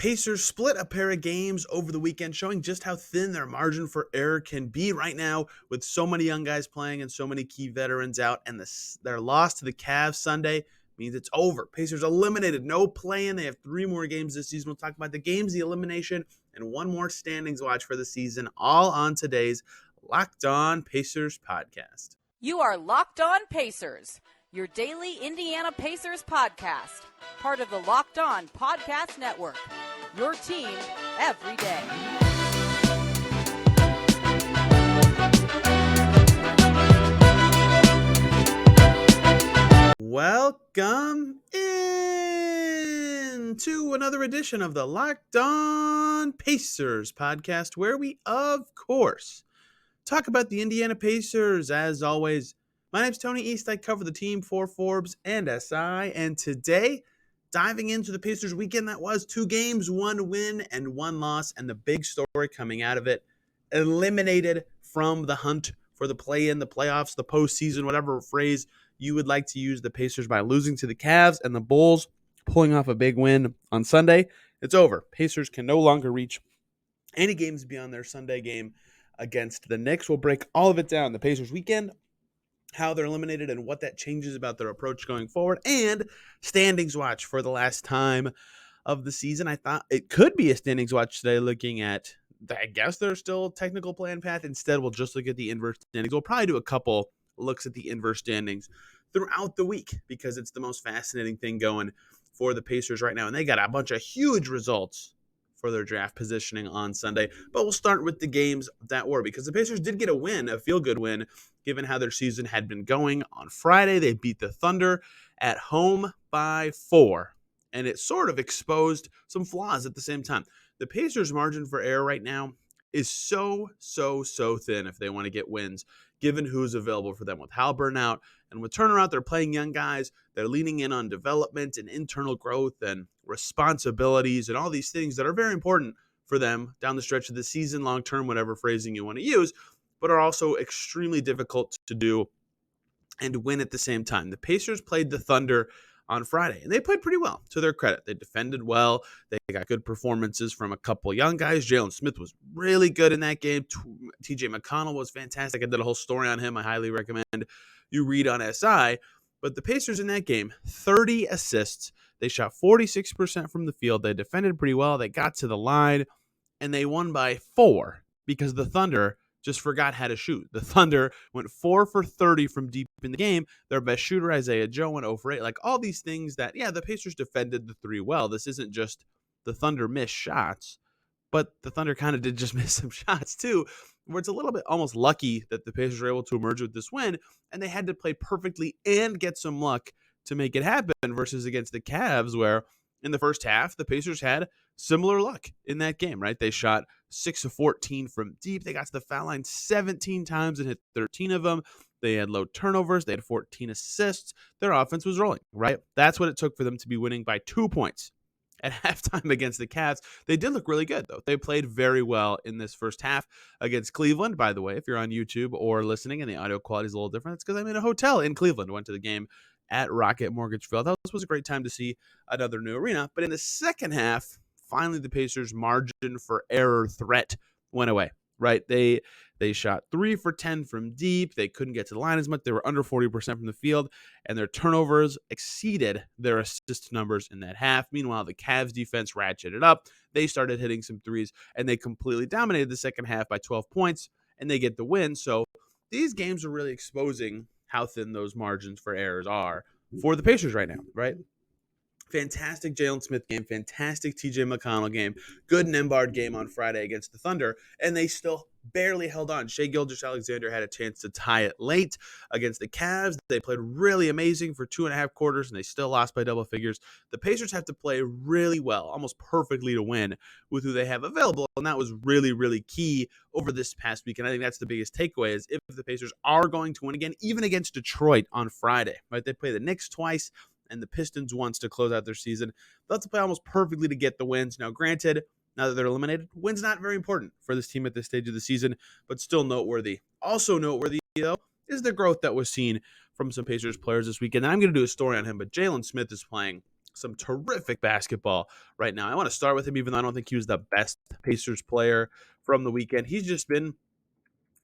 Pacers split a pair of games over the weekend, showing just how thin their margin for error can be right now with so many young guys playing and so many key veterans out. And their loss to the Cavs Sunday means it's over. Pacers eliminated, no play-in. They have 3 more games this season. We'll talk about the games, the elimination, and one more standings watch for the season, all on today's Locked On Pacers podcast. You are Locked On Pacers, your daily Indiana Pacers podcast, part of the Locked On Podcast Network, your team every day. Welcome in to another edition of the Locked On Pacers podcast, where we, of course, talk about the Indiana Pacers. As always, my name's Tony East. I cover the team for Forbes and SI. And today, diving into the Pacers weekend that was 2 games, 1 win and 1 loss. And the big story coming out of it, eliminated from the hunt for the play-in, the playoffs, the postseason, whatever phrase you would like to use, the Pacers by losing to the Cavs and the Bulls, pulling off a big win on Sunday. It's over. Pacers can no longer reach any games beyond their Sunday game against the Knicks. We'll break all of it down. The Pacers weekend, how they're eliminated and what that changes about their approach going forward, and standings watch for the last time of the season. I thought it could be a standings watch today, looking at, I guess there's still a technical plan path. Instead, we'll just look at the inverse standings. We'll probably do a couple looks at the inverse standings throughout the week because it's the most fascinating thing going for the Pacers right now. And they got a bunch of huge results for their draft positioning on Sunday. But we'll start with the games that were, because the Pacers did get a win, a feel-good win, given how their season had been going. On Friday, they beat the Thunder at home by 4. And it sort of exposed some flaws at the same time. The Pacers' margin for error right now is so thin if they want to get wins, given who's available for them. With Halliburton out and with Turner out, they're playing young guys. They're leaning in on development and internal growth and responsibilities and all these things that are very important for them down the stretch of the season, long-term, whatever phrasing you want to use, but are also extremely difficult to do and win at the same time. The Pacers played the Thunder on Friday, and they played pretty well, to their credit. They defended well. They got good performances from a couple young guys. Jalen Smith was really good in that game. TJ McConnell was fantastic. I did a whole story on him. I highly recommend you read on SI. But the Pacers in that game, 30 assists. They shot 46% from the field. They defended pretty well. They got to the line, and they won by 4 because the Thunder just forgot how to shoot. The Thunder went 4 for 30 from deep in the game. Their best shooter, Isaiah Joe, went 0 for 8. Like, all these things that, the Pacers defended the 3 well. This isn't just the Thunder missed shots, but the Thunder kind of did just miss some shots too, where it's a little bit almost lucky that the Pacers were able to emerge with this win, and they had to play perfectly and get some luck to make it happen, versus against the Cavs, where in the first half, the Pacers had similar luck in that game, right? They shot 6 of 14 from deep. They got to the foul line 17 times and hit 13 of them. They had low turnovers. They had 14 assists. Their offense was rolling, right? That's what it took for them to be winning by 2 points at halftime against the Cavs. They did look really good, though. They played very well in this first half against Cleveland. By the way, if you're on YouTube or listening and the audio quality is a little different, it's because I'm in a hotel in Cleveland. Went to the game at Rocket Mortgage Field. This was a great time to see another new arena. But in the second half, finally the Pacers' margin for error threat went away, right? They shot 3 for 10 from deep. They couldn't get to the line as much. They were under 40% from the field, and their turnovers exceeded their assist numbers in that half. Meanwhile, the Cavs defense ratcheted up. They started hitting some threes, and they completely dominated the second half by 12 points, and they get the win. So these games are really exposing how thin those margins for errors are for the Pacers right now, right? Fantastic Jalen Smith game, fantastic TJ McConnell game, good Nembhard game on Friday against the Thunder, and they still barely held on. Shai Gilgeous-Alexander had a chance to tie it late against the Cavs. They played really amazing for 2.5 quarters, and they still lost by double figures. The Pacers have to play really well, almost perfectly, to win with who they have available, and that was really key over this past week. And I think that's the biggest takeaway, is if the Pacers are going to win again, even against Detroit on Friday, right? They play the Knicks twice and the Pistons once to close out their season. They'll have to play almost perfectly to get the wins. Now, granted, now that they're eliminated, wins not very important for this team at this stage of the season, but still noteworthy. Also noteworthy, though, is the growth that was seen from some Pacers players this weekend. And I'm going to do a story on him, but Jalen Smith is playing some terrific basketball right now. I want to start with him, even though I don't think he was the best Pacers player from the weekend. He's just been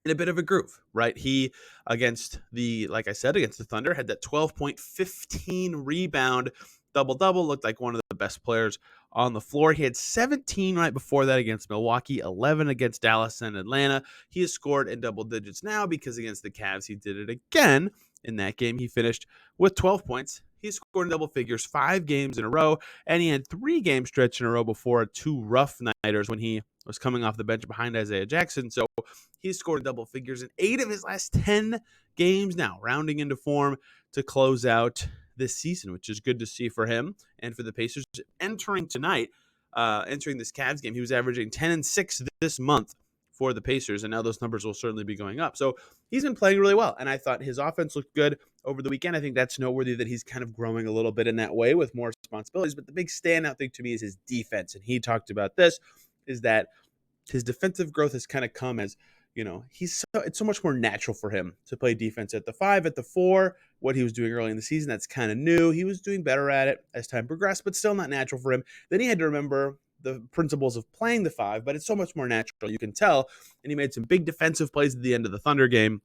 in a bit of a groove, right? He, like I said, against the Thunder, had that 12.15 rebound double-double, looked like one of the best players on the floor. He had 17 right before that against Milwaukee, 11 against Dallas and Atlanta. He has scored in double digits now because against the Cavs, he did it again. In that game, he finished with 12 points. He scored in double figures 5 games in a row, and he had 3-game stretch in a row before 2 rough nighters when he was coming off the bench behind Isaiah Jackson. So he's scored double figures in 8 of his last 10 games now, rounding into form to close out this season, which is good to see for him and for the Pacers. Entering this Cavs game, he was averaging 10-6 this month for the Pacers, and now those numbers will certainly be going up. So he's been playing really well, and I thought his offense looked good over the weekend. I think that's noteworthy that he's kind of growing a little bit in that way with more responsibilities, but the big standout thing to me is his defense, and he talked about this, is that his defensive growth has kind of come as, it's so much more natural for him to play defense at the 5, at the 4, what he was doing early in the season. That's kind of new. He was doing better at it as time progressed, but still not natural for him. Then he had to remember the principles of playing the 5, but it's so much more natural. You can tell, and he made some big defensive plays at the end of the Thunder game.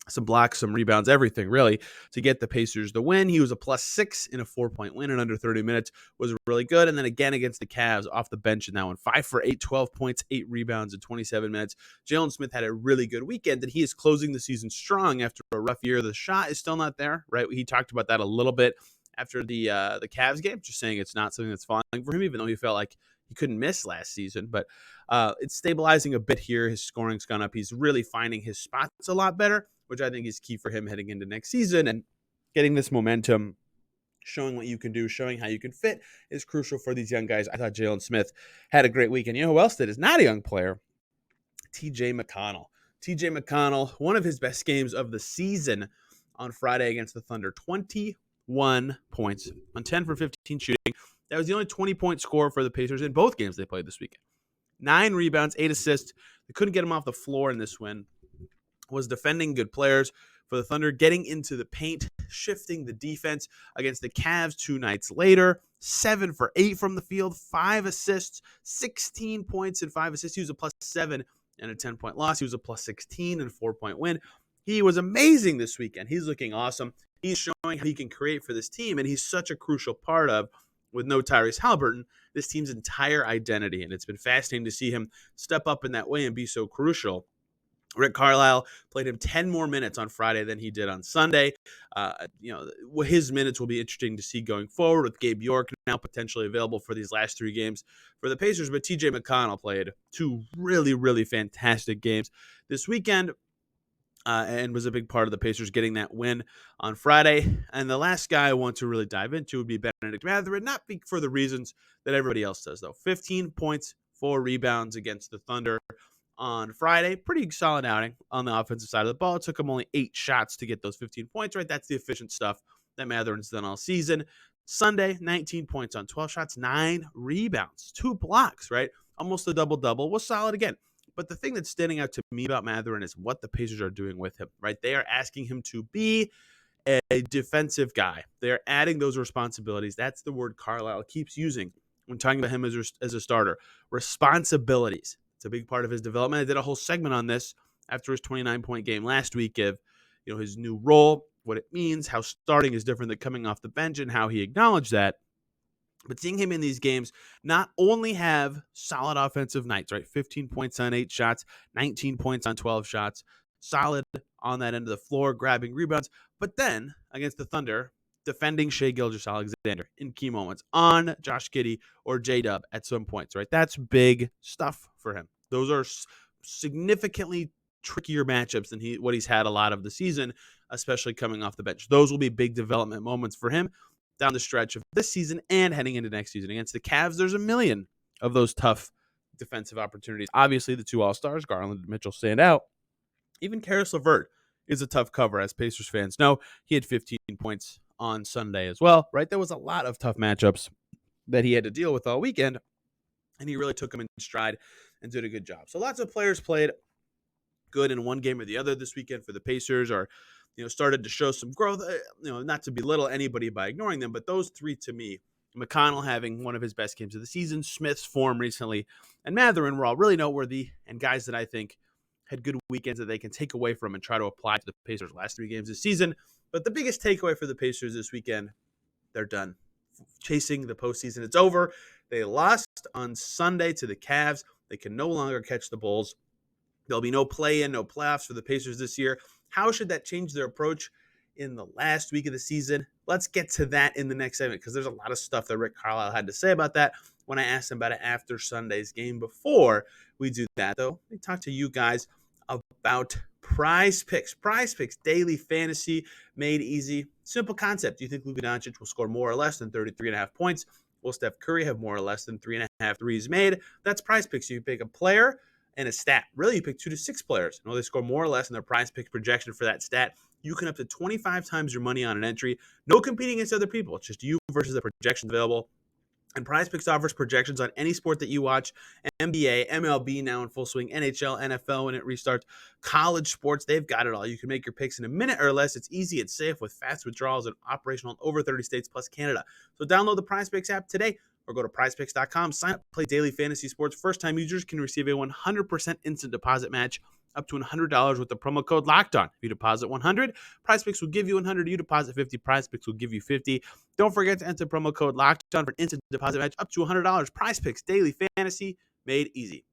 Some blocks, some rebounds, everything really to get the Pacers the win. He was a +6 in a 4-point win in under 30 minutes, was really good. And then again against the Cavs off the bench in that one, 5 for 8, 12 points, 8 rebounds in 27 minutes. Jalen Smith had a really good weekend, and he is closing the season strong after a rough year. The shot is still not there, right? He talked about that a little bit after the Cavs game, just saying it's not something that's falling for him, even though he felt like he couldn't miss last season. But it's stabilizing a bit here. His scoring's gone up. He's really finding his spots a lot better, which I think is key for him heading into next season. And getting this momentum, showing what you can do, showing how you can fit is crucial for these young guys. I thought Jalen Smith had a great weekend. You know who else did? Is not a young player, TJ McConnell. TJ McConnell, one of his best games of the season on Friday against the Thunder. 21 points on 10 for 15 shooting. That was the only 20-point score for the Pacers in both games they played this weekend. 9 rebounds, 8 assists. They couldn't get him off the floor in this win. Was defending good players for the Thunder, getting into the paint, shifting the defense against the Cavs 2 nights later. 7 for 8 from the field, 5 assists, 16 points and 5 assists. He was a +7 and a 10-point loss. He was a +16 and a 4-point win. He was amazing this weekend. He's looking awesome. He's showing how he can create for this team, and he's such a crucial part of, with no Tyrese Haliburton, this team's entire identity. And it's been fascinating to see him step up in that way and be so crucial. Rick Carlisle played him 10 more minutes on Friday than he did on Sunday. His minutes will be interesting to see going forward with Gabe York now potentially available for these last 3 games for the Pacers. But TJ McConnell played 2 really, really fantastic games this weekend and was a big part of the Pacers getting that win on Friday. And the last guy I want to really dive into would be Benedict Mathurin, not for the reasons that everybody else does, though. 15 points, 4 rebounds against the Thunder on Friday. Pretty solid outing on the offensive side of the ball. It took him only 8 shots to get those 15 points, right? That's the efficient stuff that Mathurin's done all season. Sunday, 19 points on 12 shots, 9 rebounds, 2 blocks, right? Almost a double-double. Was solid again. But the thing that's standing out to me about Mathurin is what the Pacers are doing with him, right? They are asking him to be a defensive guy. They're adding those responsibilities. That's the word Carlisle keeps using when talking about him as a starter. Responsibilities. It's a big part of his development. I did a whole segment on this after his 29-point game last week of, his new role, what it means, how starting is different than coming off the bench, and how he acknowledged that. But seeing him in these games not only have solid offensive nights, right? 15 points on 8 shots, 19 points on 12 shots, solid on that end of the floor, grabbing rebounds, but then against the Thunder, defending Shai Gilgeous-Alexander in key moments on Josh Giddey or J-Dub at some points, right? That's big stuff for him. Those are significantly trickier matchups than what he's had a lot of the season, especially coming off the bench. Those will be big development moments for him down the stretch of this season and heading into next season. Against the Cavs, there's a million of those tough defensive opportunities. Obviously, the 2 All-Stars, Garland and Mitchell, stand out. Even Karis LeVert is a tough cover, as Pacers fans know. He had 15 points on Sunday as well, right? There was a lot of tough matchups that he had to deal with all weekend, and he really took them in stride and did a good job. So lots of players played good in one game or the other this weekend for the Pacers, or started to show some growth. Not to belittle anybody by ignoring them, but those 3 to me McConnell having one of his best games of the season, Smith's form recently, and Matherin were all really noteworthy and guys that I think had good weekends that they can take away from and try to apply to the Pacers' last 3 games this season. But the biggest takeaway for the Pacers this weekend, they're done chasing the postseason. It's over. They lost on Sunday to the Cavs. They can no longer catch the Bulls. There'll be no play-in, no playoffs for the Pacers this year. How should that change their approach in the last week of the season? Let's get to that in the next segment because there's a lot of stuff that Rick Carlisle had to say about that when I asked him about it after Sunday's game. Before we do that, though, let me talk to you guys about Prize Picks. Prize Picks, daily fantasy made easy. Simple concept. Do you think Luka Doncic will score more or less than 33.5 points? Will Steph Curry have more or less than 3.5 threes made? That's Prize Picks. You pick a player and a stat. Really, you pick 2 to 6 players. And they score more or less in their Prize Picks projection for that stat. You can up to 25 times your money on an entry. No competing against other people. It's just you versus the projections available. And Prize Picks offers projections on any sport that you watch. NBA, MLB now in full swing, NHL, NFL when it restarts, college sports, they've got it all. You can make your picks in a minute or less. It's easy, it's safe with fast withdrawals and operational in over 30 states plus Canada. So download the Prize Picks app today or go to prizepicks.com. Sign up, play daily fantasy sports. First-time users can receive a 100% instant deposit match up to $100 with the promo code LOCKEDON. If you deposit $100, Prize Picks will give you $100. You deposit $50, Prize Picks will give you $50. Don't forget to enter promo code LOCKEDON for an instant deposit match up to $100. Prize Picks, daily fantasy made easy.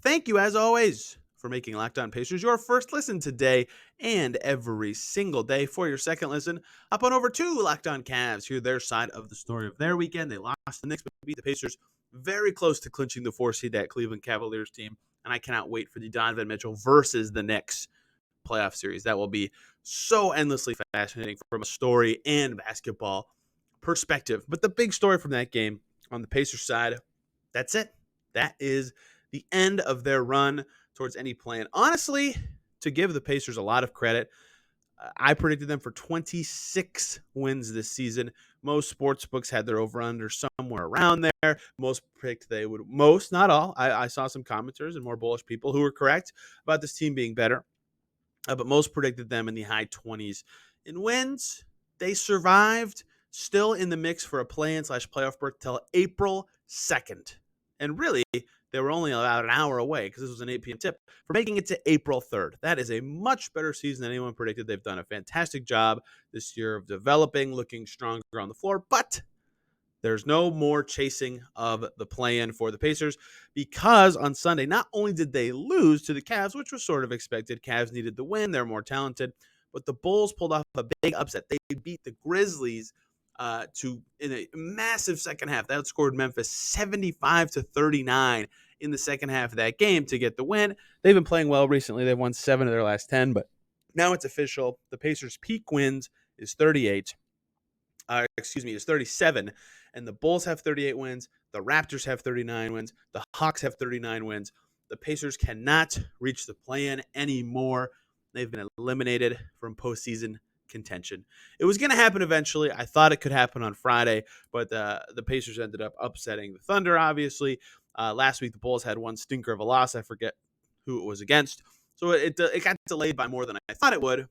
Thank you, as always, for making Locked On Pacers your first listen today and every single day. For your second listen, hop on over to Locked On Cavs. Hear their side of the story of their weekend. They lost the Knicks, but beat the Pacers very close to clinching the 4 seed, that Cleveland Cavaliers team. And I cannot wait for the Donovan Mitchell versus the Knicks playoff series. That will be so endlessly fascinating from a story and basketball perspective. But the big story from that game on the Pacers side, that's it. That is the end of their run towards any plan. Honestly, to give the Pacers a lot of credit, I predicted them for 26 wins this season. Most sports books had their over-under somewhere around there. Most predict they would, most, not all. I saw some commenters and more bullish people who were correct about this team being better. But most predicted them in the high 20s in wins. They survived, still in the mix for a play-in / playoff berth till April 2nd. And really, they were only about an hour away because this was an 8 p.m. tip for making it to April 3rd. That is a much better season than anyone predicted. They've done a fantastic job this year of developing, looking stronger on the floor, but there's no more chasing of the play-in for the Pacers because on Sunday, not only did they lose to the Cavs, which was sort of expected, Cavs needed the win, they're more talented, but the Bulls pulled off a big upset. They beat the Grizzlies in a massive second half. That outscored Memphis 75-39 in the second half of that game to get the win. They've been playing well recently. They've won 7 of their last 10, but now it's official. The Pacers' peak wins is 37, and the Bulls have 38 wins. The Raptors have 39 wins. The Hawks have 39 wins. The Pacers cannot reach the play-in anymore. They've been eliminated from postseason contention. It was going to happen eventually. I thought it could happen on Friday, but the Pacers ended up upsetting the Thunder, obviously. Last week, the Bulls had one stinker of a loss. I forget who it was against. So it got delayed by more than I thought it would,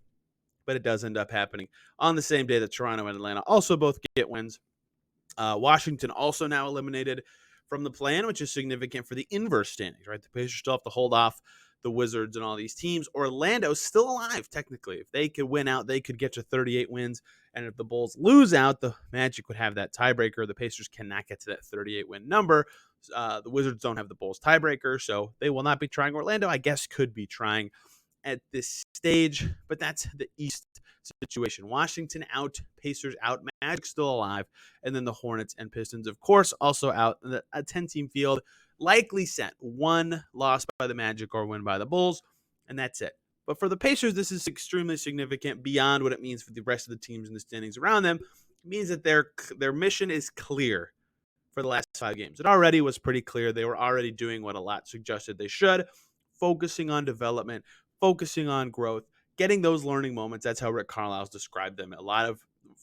but it does end up happening on the same day that Toronto and Atlanta also both get wins. Washington also now eliminated from the play-in, which is significant for the inverse standings, right? The Pacers still have to hold off the Wizards and all these teams. Orlando's still alive, technically. If they could win out, they could get to 38 wins. And if the Bulls lose out, the Magic would have that tiebreaker. The Pacers cannot get to that 38-win number. The Wizards don't have the Bulls tiebreaker, so they will not be trying. Orlando, I guess, could be trying at this stage, but that's the East situation. Washington out, Pacers out, Magic still alive, and then the Hornets and Pistons, of course, also out. A 10-team field likely set. One loss by the Magic or win by the Bulls, and that's it. But for the Pacers, this is extremely significant beyond what it means for the rest of the teams in the standings around them. It means that their mission is clear for the last 5 games. It already was pretty clear. They were already doing what a lot suggested they should, focusing on development, focusing on growth, getting those learning moments. That's how Rick Carlisle's described them. A lot of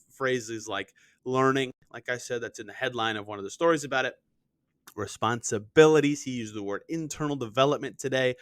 phrases like learning, like I said, that's in the headline of one of the stories about it. Responsibilities. He used the word internal development today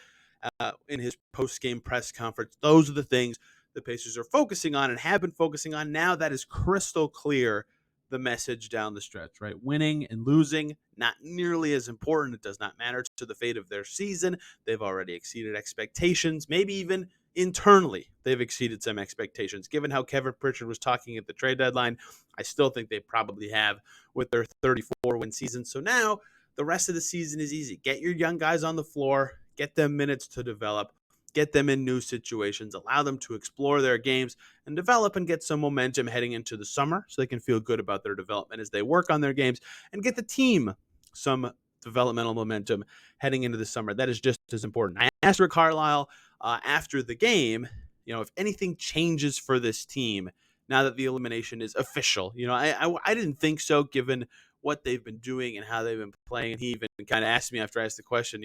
in his post-game press conference. Those are the things the Pacers are focusing on and have been focusing on. Now that is crystal clear the message down the stretch, right? Winning and losing, not nearly as important. It does not matter to the fate of their season. They've already exceeded expectations, maybe even internally they've exceeded some expectations. Given how Kevin Pritchard was talking at the trade deadline, I still think they probably have with their 34-win season. So now the rest of the season is easy. Get your young guys on the floor, get them minutes to develop, get them in new situations, allow them to explore their games and develop and get some momentum heading into the summer so they can feel good about their development as they work on their games, and get the team some developmental momentum heading into the summer. That is just as important. I asked Rick Carlisle after the game, if anything changes for this team now that the elimination is official. I didn't think so, given what they've been doing and how they've been playing. And he even kind of asked me after I asked the question,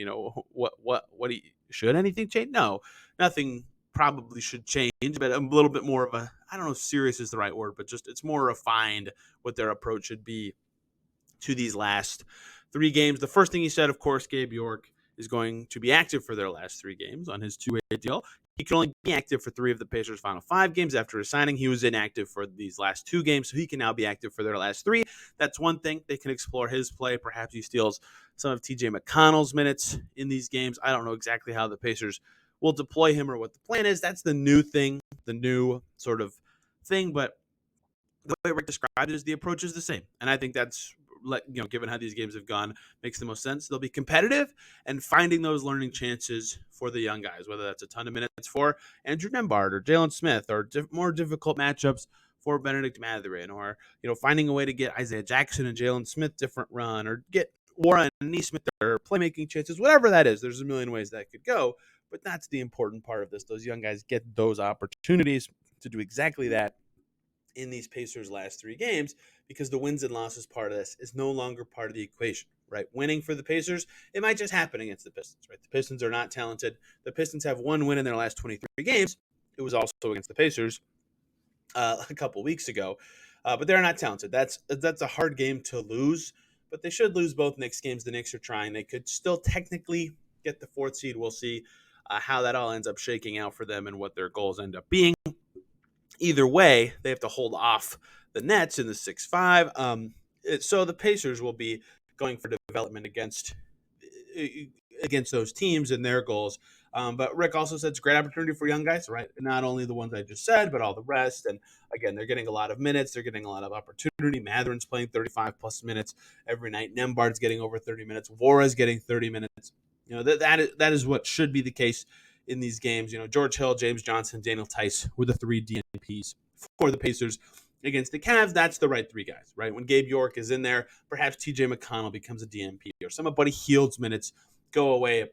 what do you, should anything change? No, nothing probably should change, but a little bit more of a, I don't know if serious is the right word, but just it's more refined what their approach should be to these last 3 games. The first thing he said, of course, Gabe York is going to be active for their last 3 games on his 2-way deal. He can only be active for 3 of the Pacers' final 5 games. After his signing, he was inactive for these last 2 games, so he can now be active for their last 3. That's one thing. They can explore his play. Perhaps he steals some of TJ McConnell's minutes in these games. I don't know exactly how the Pacers will deploy him or what the plan is. That's the new thing, the new sort of thing, but the way Rick described it is the approach is the same. And I think that's, given how these games have gone, makes the most sense. They'll be competitive and finding those learning chances for the young guys, whether that's a ton of minutes for Andrew Nembhard or Jalen Smith, or more difficult matchups for Benedict Mathurin, or finding a way to get Isaiah Jackson and Jalen Smith different run, or get Warren and Neesmith their playmaking chances, whatever that is. There's a million ways that could go, but that's the important part of this. Those young guys get those opportunities to do exactly that in these Pacers' last 3 games, because the wins and losses part of this is no longer part of the equation, right? Winning for the Pacers, it might just happen against the Pistons, right? The Pistons are not talented. The Pistons have 1 win in their last 23 games. It was also against the Pacers a couple weeks ago, but they're not talented. That's a hard game to lose, but they should lose both Knicks games. The Knicks are trying. They could still technically get the 4th seed. We'll see how that all ends up shaking out for them and what their goals end up being. Either way, they have to hold off the Nets in the 6-5. So the Pacers will be going for development against those teams and their goals. But Rick also said it's a great opportunity for young guys, right? Not only the ones I just said, but all the rest. And again, they're getting a lot of minutes. They're getting a lot of opportunity. Matherin's playing 35-plus minutes every night. Nembhard's getting over 30 minutes. Vora's getting 30 minutes. That is what should be the case in these games. George Hill, James Johnson, Daniel Tice were the 3 DNPs for the Pacers against the Cavs. That's the right 3 guys, right? When Gabe York is in there, perhaps TJ McConnell becomes a DNP, or some of Buddy Hield's minutes go away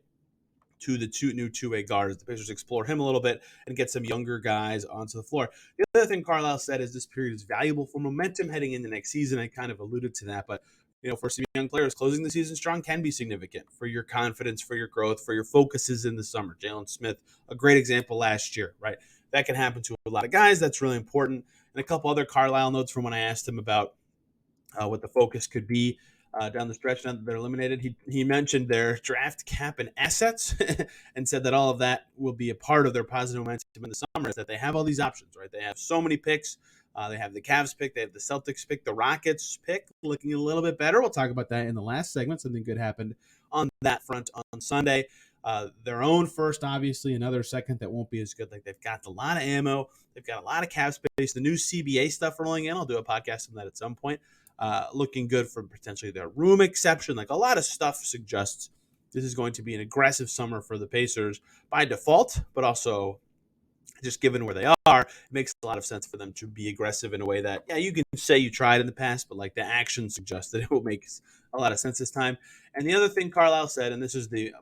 to the new 2-way guards. The Pacers explore him a little bit and get some younger guys onto the floor. The other thing Carlisle said is this period is valuable for momentum heading into next season. I kind of alluded to that, but for some young players, closing the season strong can be significant for your confidence, for your growth, for your focuses in the summer. Jalen Smith, a great example last year, right? That can happen to a lot of guys. That's really important. And a couple other Carlisle notes from when I asked him about what the focus could be down the stretch now that they're eliminated. He mentioned their draft cap and assets and said that all of that will be a part of their positive momentum in the summer, is that they have all these options, right? They have so many picks. They have the Cavs pick. They have the Celtics pick. The Rockets pick, looking a little bit better. We'll talk about that in the last segment. Something good happened on that front on Sunday. Their own first, obviously, another second that won't be as good. Like, they've got a lot of ammo. They've got a lot of cap space. The new CBA stuff rolling in. I'll do a podcast on that at some point. Looking good for potentially their room exception. Like, a lot of stuff suggests this is going to be an aggressive summer for the Pacers by default, but also just given where they are, it makes a lot of sense for them to be aggressive in a way that, you can say you tried in the past, but like the action suggests that it will make a lot of sense this time. And the other thing Carlisle said, and this is the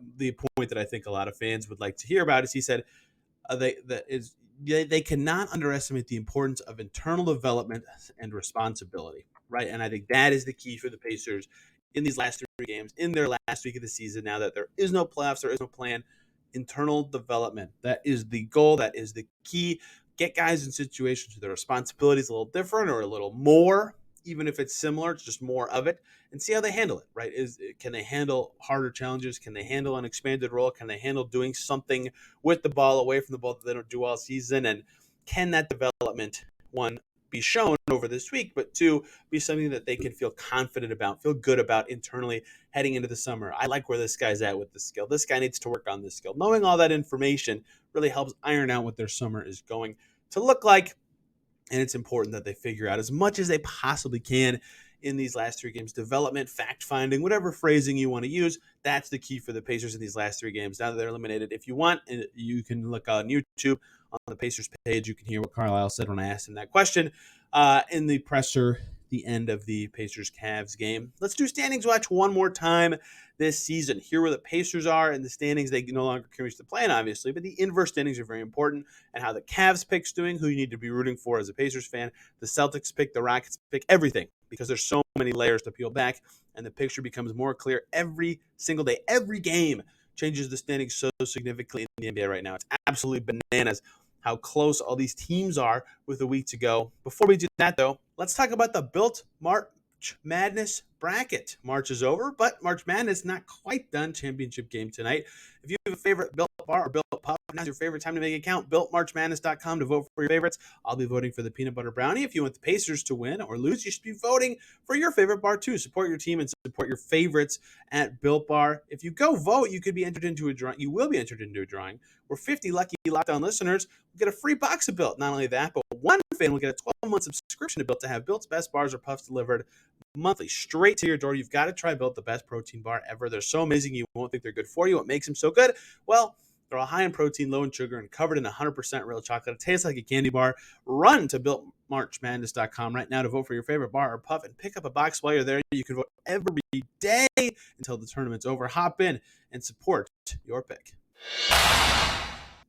point that I think a lot of fans would like to hear about, is he said they cannot underestimate the importance of internal development and responsibility, right? And I think that is the key for the Pacers in these last 3 games, in their last week of the season. Now that there is no playoffs, there is no plan. Internal development, that is the goal, that is the key. Get guys in situations where their responsibility is a little different or a little more, even if it's similar, it's just more of it, and see how they handle it, right? Can they handle harder challenges? Can they handle an expanded role? Can they handle doing something with the ball, away from the ball, that they don't do all season? And can that development, one, be shown over this week, but two, be something that they can feel confident about, feel good about internally heading into the summer. I like where this guy's at with the skill. This guy needs to work on this skill. Knowing all that information really helps iron out what their summer is going to look like. And it's important that they figure out as much as they possibly can in these last three games. Development, fact-finding, whatever phrasing you want to use, that's the key for the Pacers in these last three games. Now that they're eliminated, if you want, you can look on YouTube on the Pacers page. You can hear what Carlisle said when I asked him that question in the presser, the end of the Pacers-Cavs game. Let's do standings watch one more time this season. Here where the Pacers are in the standings. They no longer can reach the play-in, obviously, but the inverse standings are very important, and how the Cavs pick's doing, who you need to be rooting for as a Pacers fan, the Celtics pick, the Rockets pick, everything, because there's so many layers to peel back, and the picture becomes more clear every single day. Every game changes the standings so significantly in the NBA right now. It's absolutely bananas how close all these teams are with a week to go. Before we do that, though, let's talk about the Built March Madness bracket. March is over, but March Madness not quite done. Championship game tonight. If you have a favorite Built Bar or Built Puff, now's your favorite time to make an account. BuiltMarchMadness.com to vote for your favorites. I'll be voting for the peanut butter brownie. If you want the Pacers to win or lose, you should be voting for your favorite bar too. Support your team and support your favorites at Built Bar. If you go vote, you could be entered into a drawing. You will be entered into a drawing where 50 lucky Lockdown listeners will get a free box of Built. Not only that, but one fan will get a 12-month subscription to Built to have Built's best bars or puffs delivered monthly straight to your door. You've got to try Built, the best protein bar ever. They're so amazing you won't think they're good for you. What makes them so good? Well, they're all high in protein, low in sugar, and covered in 100% real chocolate. It tastes like a candy bar. Run to BuiltMarchMadness.com right now to vote for your favorite bar or puff and pick up a box while you're there. You can vote every day until the tournament's over. Hop in and support your pick.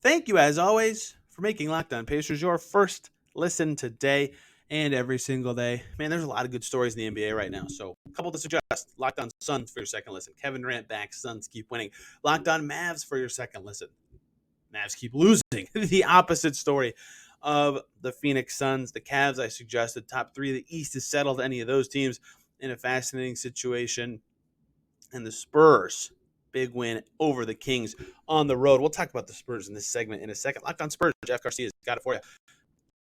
Thank you, as always, for making Locked On Pacers your first listen today and every single day. Man, there's a lot of good stories in the NBA right now. So a couple to suggest. Locked On Suns for your second listen. Kevin Durant back. Suns keep winning. Locked On Mavs for your second listen. Mavs keep losing. The opposite story of the Phoenix Suns. The Cavs, I suggested. Top three of the East is settled. Any of those teams in a fascinating situation. And the Spurs, big win over the Kings on the road. We'll talk about the Spurs in this segment in a second. Locked On Spurs. Jeff Garcia's got it for you.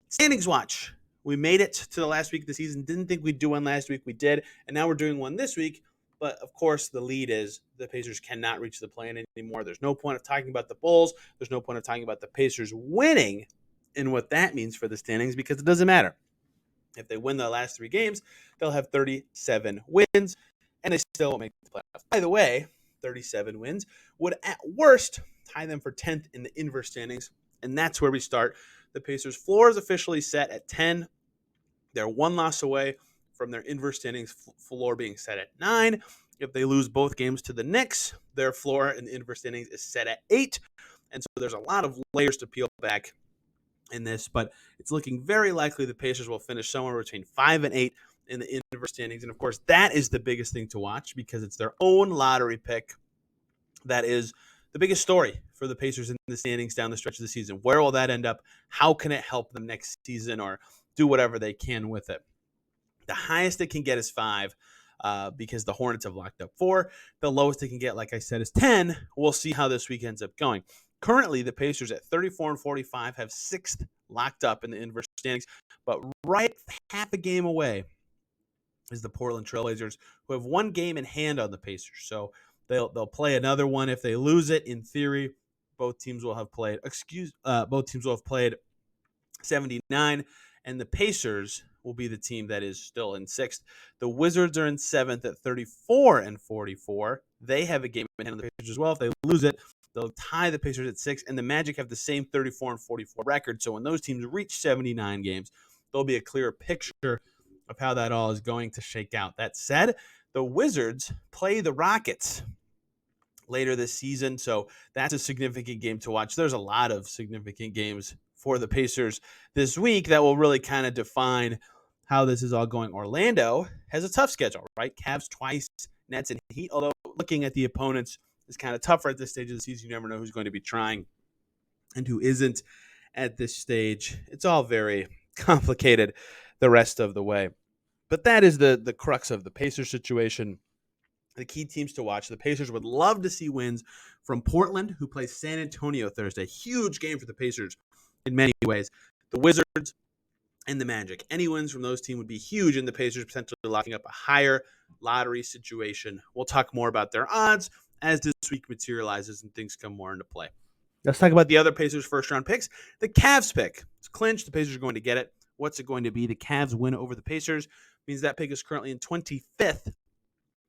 Standings watch. We made it to the last week of the season. Didn't think we'd do one last week. We did. And now we're doing one this week. But, of course, the lead is the Pacers cannot reach the play-in anymore. There's no point of talking about the Bulls. There's no point of talking about the Pacers winning and what that means for the standings, because it doesn't matter. If they win the last three games, they'll have 37 wins, and they still won't make the playoffs. By the way, 37 wins would, at worst, tie them for 10th in the inverse standings, and that's where we start. The Pacers' floor is officially set at 10. They're one loss away from their inverse standings floor being set at 9. If they lose both games to the Knicks, their floor in the inverse standings is set at 8. And so there's a lot of layers to peel back in this, but it's looking very likely the Pacers will finish somewhere between 5 and 8 in the inverse standings. And, of course, that is the biggest thing to watch because it's their own lottery pick. That is the biggest story for the Pacers in the standings down the stretch of the season. Where will that end up? How can it help them next season or do whatever they can with it? The highest it can get is 5 because the Hornets have locked up 4. The lowest it can get, like I said, is 10. We'll see how this week ends up going. Currently, the Pacers at 34 and 45 have 6th locked up in the inverse standings, but right half a game away is the Portland Trailblazers, who have one game in hand on the Pacers. So they'll play another one. If they lose it, in theory, both teams will have played 79, and the Pacers will be the team that is still in 6th. The Wizards are in 7th at 34 and 44. They have a game in hand on the Pacers as well. If they lose it, they'll tie the Pacers at 6, and the Magic have the same 34 and 44 record. So when those teams reach 79 games, there'll be a clearer picture of how that all is going to shake out. That said, the Wizards play the Rockets later this season, so that's a significant game to watch. There's a lot of significant games for the Pacers this week that will really kind of define how this is all going. Orlando has a tough schedule, right? Cavs twice, Nets and Heat, although looking at the opponents is kind of tougher at this stage of the season. You never know who's going to be trying and who isn't at this stage. It's all very complicated the rest of the way. But that is the crux of the Pacers situation. The key teams to watch. The Pacers would love to see wins from Portland, who plays San Antonio Thursday. Huge game for the Pacers in many ways. The Wizards and the Magic. Any wins from those teams would be huge, and the Pacers potentially locking up a higher lottery situation. We'll talk more about their odds as this week materializes and things come more into play. Let's talk about the other Pacers first-round picks. The Cavs pick. It's clinched. The Pacers are going to get it. What's it going to be? The Cavs win over the Pacers. Means that pick is currently in 25th,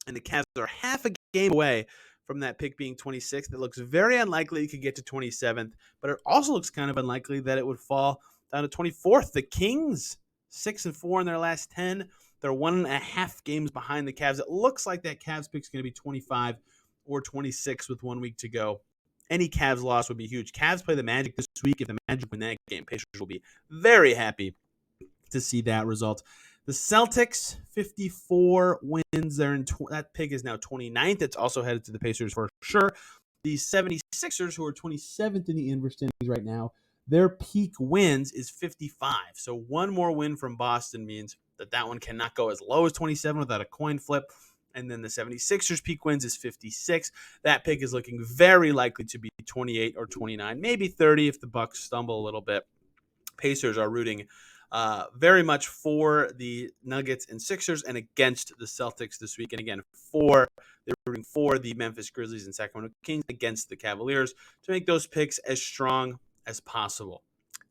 and the Cavs are half a game away from that pick being 26th. It looks very unlikely it could get to 27th, but it also looks kind of unlikely that it would fall down to 24th. The Kings, 6-4 in their last 10. They're 1.5 games behind the Cavs. It looks like that Cavs pick is going to be 25 or 26 with 1 week to go. Any Cavs loss would be huge. Cavs play the Magic this week. If the Magic win that game, Pacers will be very happy to see that result. The Celtics, 54 wins. That pick is now 29th. It's also headed to the Pacers for sure. The 76ers, who are 27th in the inverse standings right now, their peak wins is 55. So one more win from Boston means that one cannot go as low as 27 without a coin flip. And then the 76ers peak wins is 56. That pick is looking very likely to be 28 or 29, maybe 30 if the Bucks stumble a little bit. Pacers are rooting very much for the Nuggets and Sixers and against the Celtics this week. And again, they're rooting for the Memphis Grizzlies and Sacramento Kings against the Cavaliers to make those picks as strong as possible.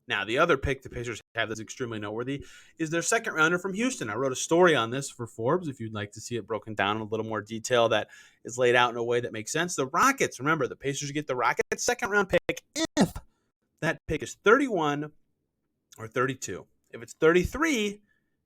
Now, the other pick the Pacers have that's extremely noteworthy is their second rounder from Houston. I wrote a story on this for Forbes if you'd like to see it broken down in a little more detail that is laid out in a way that makes sense. The Rockets, remember, the Pacers get the Rockets second round pick if that pick is 31 or 32. If it's 33,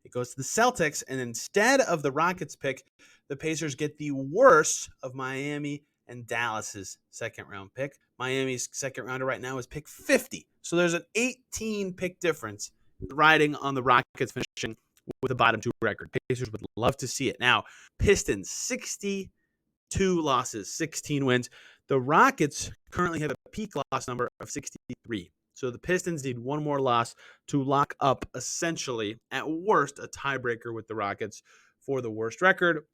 it goes to the Celtics, and instead of the Rockets pick, the Pacers get the worst of Miami and Dallas's second-round pick. Miami's second rounder right now is pick 50. So there's an 18-pick difference riding on the Rockets finishing with a bottom two record. Pacers would love to see it. Now, Pistons, 62 losses, 16 wins. The Rockets currently have a peak loss number of 63. So the Pistons need one more loss to lock up, essentially, at worst, a tiebreaker with the Rockets for the worst record.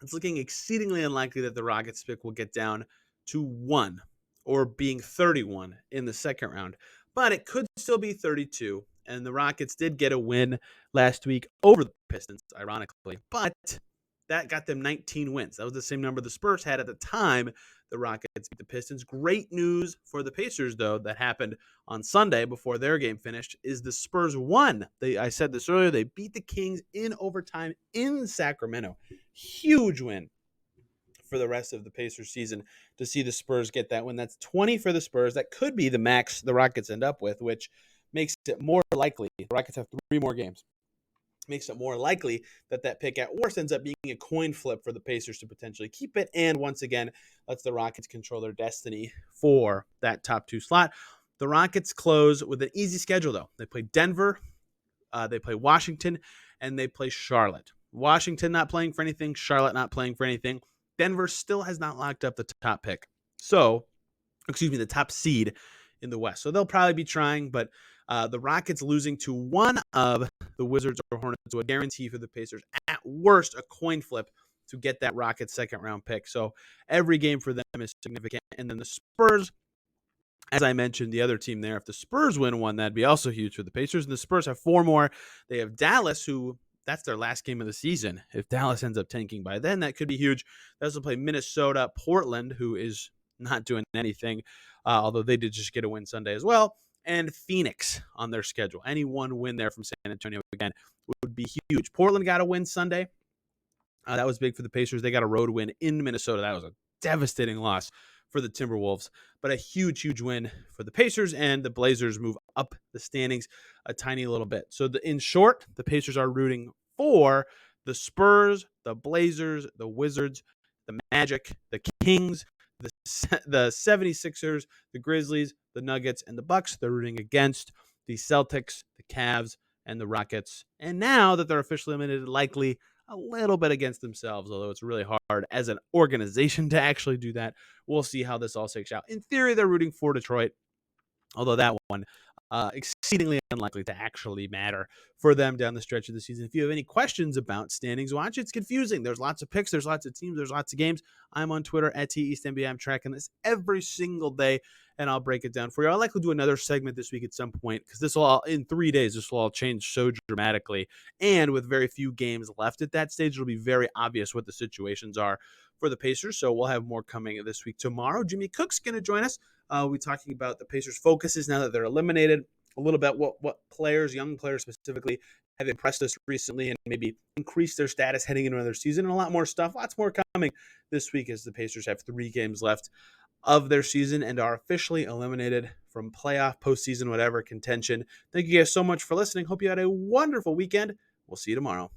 It's looking exceedingly unlikely that the Rockets pick will get down to 1 or being 31 in the second round. But it could still be 32. And the Rockets did get a win last week over the Pistons, ironically. But that got them 19 wins. That was the same number the Spurs had at the time the Rockets beat the Pistons. Great news for the Pacers, though, that happened on Sunday before their game finished, is the Spurs won. I said this earlier. They beat the Kings in overtime in Sacramento. Huge win for the rest of the Pacers season to see the Spurs get that win. That's 20 for the Spurs. That could be the max the Rockets end up with, which makes it more likely. The Rockets have 3 more games. Makes it more likely that pick at worst ends up being a coin flip for the Pacers to potentially keep it. And once again, lets the Rockets control their destiny for that top 2 slot. The Rockets close with an easy schedule, though. They play Denver, they play Washington, and they play Charlotte. Washington not playing for anything, Charlotte not playing for anything. Denver still has not locked up the top pick. The top seed in the West. So they'll probably be trying, but the Rockets losing to one of the Wizards or Hornets to a guarantee for the Pacers. At worst, a coin flip to get that Rockets second round pick. So every game for them is significant. And then the Spurs, as I mentioned, the other team there, if the Spurs win one, that'd be also huge for the Pacers. And the Spurs have 4 more. They have Dallas, who that's their last game of the season. If Dallas ends up tanking by then, that could be huge. They also play Minnesota, Portland, who is not doing anything, although they did just get a win Sunday as well, and Phoenix on their schedule. Any one win there from San Antonio, again, would be huge. Portland got a win Sunday. That was big for the Pacers. They got a road win in Minnesota. That was a devastating loss for the Timberwolves, but a huge, huge win for the Pacers, and the Blazers move up the standings a tiny little bit. So in short, the Pacers are rooting for the Spurs, the Blazers, the Wizards, the Magic, the Kings, the 76ers, the Grizzlies, the Nuggets, and the Bucks. They're rooting against the Celtics, the Cavs, and the Rockets. And now that they're officially eliminated, likely a little bit against themselves, although it's really hard as an organization to actually do that. We'll see how this all shakes out. In theory, they're rooting for Detroit, although that one exceedingly unlikely to actually matter for them down the stretch of the season. If you have any questions about standings watch, it's confusing. There's lots of picks, there's lots of teams, there's lots of games. I'm on Twitter at TEastNBA. I'm tracking this every single day, and I'll break it down for you. I'll likely do another segment this week at some point, because this will all, in 3 days, this will all change so dramatically. And with very few games left at that stage, it'll be very obvious what the situations are for the Pacers. So we'll have more coming this week. Tomorrow, Jimmy Cook's going to join us. We'll be talking about the Pacers' focuses now that they're eliminated, a little bit what players, young players specifically, have impressed us recently and maybe increased their status heading into another season, and a lot more stuff. Lots more coming this week as the Pacers have 3 games left of their season and are officially eliminated from playoff, postseason, whatever contention. Thank you guys so much for listening. Hope you had a wonderful weekend. We'll see you tomorrow.